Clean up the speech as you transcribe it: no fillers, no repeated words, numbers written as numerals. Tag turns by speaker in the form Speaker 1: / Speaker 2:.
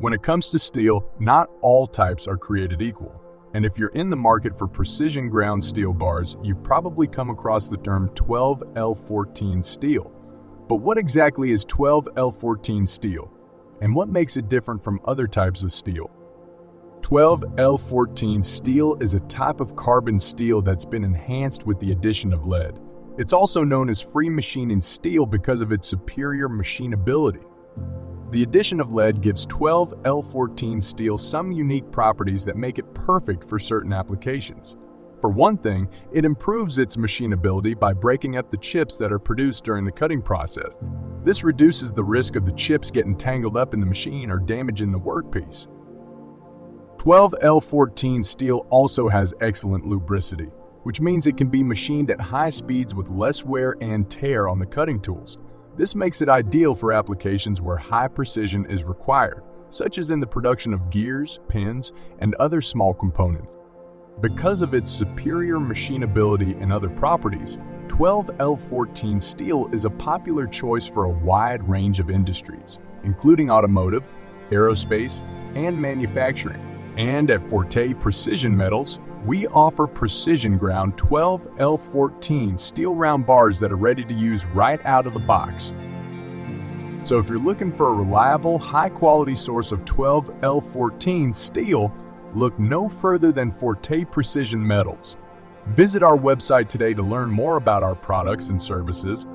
Speaker 1: When it comes to steel, not all types are created equal. And if you're in the market for precision ground steel bars, you've probably come across the term 12L14 steel. But what exactly is 12L14 steel? And what makes it different from other types of steel? 12L14 steel is a type of carbon steel that's been enhanced with the addition of lead. It's also known as free machining steel because of its superior machinability. The addition of lead gives 12L14 steel some unique properties that make it perfect for certain applications. For one thing, it improves its machinability by breaking up the chips that are produced during the cutting process. This reduces the risk of the chips getting tangled up in the machine or damaging the workpiece. 12L14 steel also has excellent lubricity, which means it can be machined at high speeds with less wear and tear on the cutting tools. This makes it ideal for applications where high precision is required, such as in the production of gears, pins, and other small components. Because of its superior machinability and other properties, 12L14 steel is a popular choice for a wide range of industries, including automotive, aerospace, and manufacturing. And at Forte Precision Metals, we offer precision ground 12L14 steel round bars that are ready to use right out of the box. So if you're looking for a reliable, high-quality source of 12L14 steel, look no further than Forte Precision Metals. Visit our website today to learn more about our products and services.